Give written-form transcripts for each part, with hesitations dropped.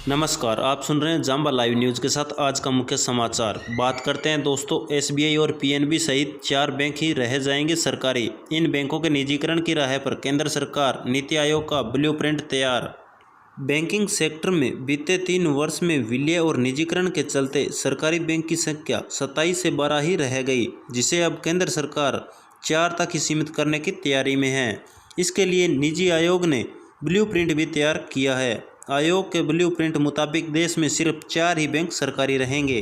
नमस्कार, आप सुन रहे हैं जांबा लाइव न्यूज़ के साथ आज का मुख्य समाचार। बात करते हैं दोस्तों, एसबीआई और पीएनबी सहित 4 बैंक ही रह जाएंगे सरकारी। इन बैंकों के निजीकरण की राह पर केंद्र सरकार नीति आयोग का ब्लूप्रिंट तैयार। बैंकिंग सेक्टर में बीते 3 वर्ष में विलय और निजीकरण के चलते सरकारी बैंक की संख्या 27 से 12 ही रह गई, जिसे अब केंद्र सरकार 4 तक ही सीमित करने की तैयारी में है। इसके लिए निजी आयोग ने ब्लूप्रिंट भी तैयार किया है। आयोग के ब्लूप्रिंट मुताबिक देश में सिर्फ 4 ही बैंक सरकारी रहेंगे।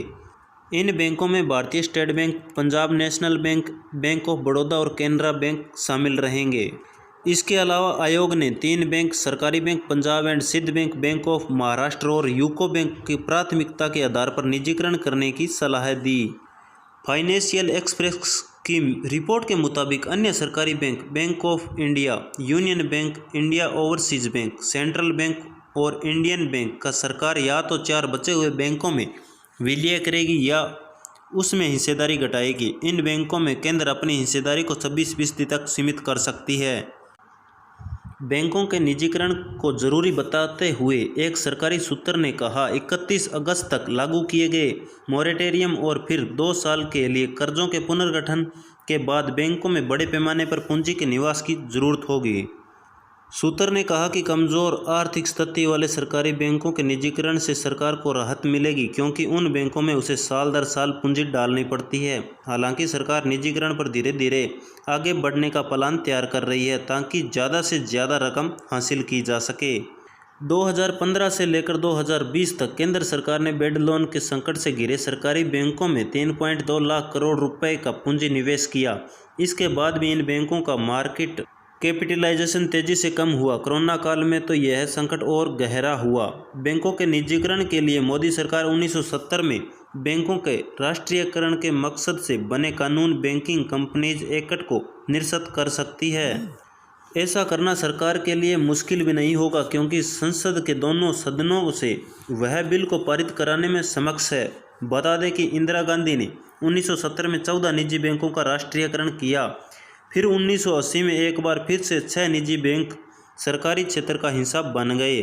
इन बैंकों में भारतीय state bank, Punjab national bank, bank of Baroda और केनरा बैंक शामिल रहेंगे। इसके अलावा आयोग ने 3 बैंक सरकारी bank Punjab and Sind bank, bank of Maharashtra और यूको बैंक की प्राथमिकता के आधार पर निजीकरण करने की सलाह दी। फाइनेंशियल एक्सप्रेस की रिपोर्ट के मुताबिक अन्य सरकारी bank, bank of India, union bank, India overseas bank, central bank और इंडियन बैंक का सरकार या तो 4 बचे हुए बैंकों में विलय करेगी या उसमें हिस्सेदारी घटाएगी। इन बैंकों में केंद्र अपनी हिस्सेदारी को 26% तक सीमित कर सकती है। बैंकों के निजीकरण को जरूरी बताते हुए एक सरकारी सूत्र ने कहा, 31 अगस्त तक लागू किए गए मोरेटोरियम और फिर 2 साल के लिए कर्जों के पुनर्गठन के बाद बैंकों में बड़े पैमाने पर पूंजी के निवेश की जरूरत होगी। सूत्र ने कहा कि कमज़ोर आर्थिक स्थिति वाले सरकारी बैंकों के निजीकरण से सरकार को राहत मिलेगी, क्योंकि उन बैंकों में उसे साल दर साल पूंजी डालनी पड़ती है। हालांकि सरकार निजीकरण पर धीरे धीरे आगे बढ़ने का प्लान तैयार कर रही है ताकि ज़्यादा से ज़्यादा रकम हासिल की जा सके। 2015 से लेकर 2020 तक केंद्र सरकार ने बेड लोन के संकट से घिरे सरकारी बैंकों में 3.2 लाख करोड़ रुपए का पूंजी निवेश किया। इसके बाद भी इन बैंकों का मार्केट कैपिटलाइजेशन तेजी से कम हुआ। कोरोना काल में तो यह संकट और गहरा हुआ। बैंकों के निजीकरण के लिए मोदी सरकार 1970 में बैंकों के राष्ट्रीयकरण के मकसद से बने कानून बैंकिंग कंपनीज एक्ट को निरस्त कर सकती है। ऐसा करना सरकार के लिए मुश्किल भी नहीं होगा, क्योंकि संसद के दोनों सदनों से वह बिल को पारित कराने में सक्षम है। बता दें कि इंदिरा गांधी ने 1970 में 14 निजी बैंकों का राष्ट्रीयकरण किया। फिर 1980 में एक बार फिर से 6 निजी बैंक सरकारी क्षेत्र का हिस्सा बन गए।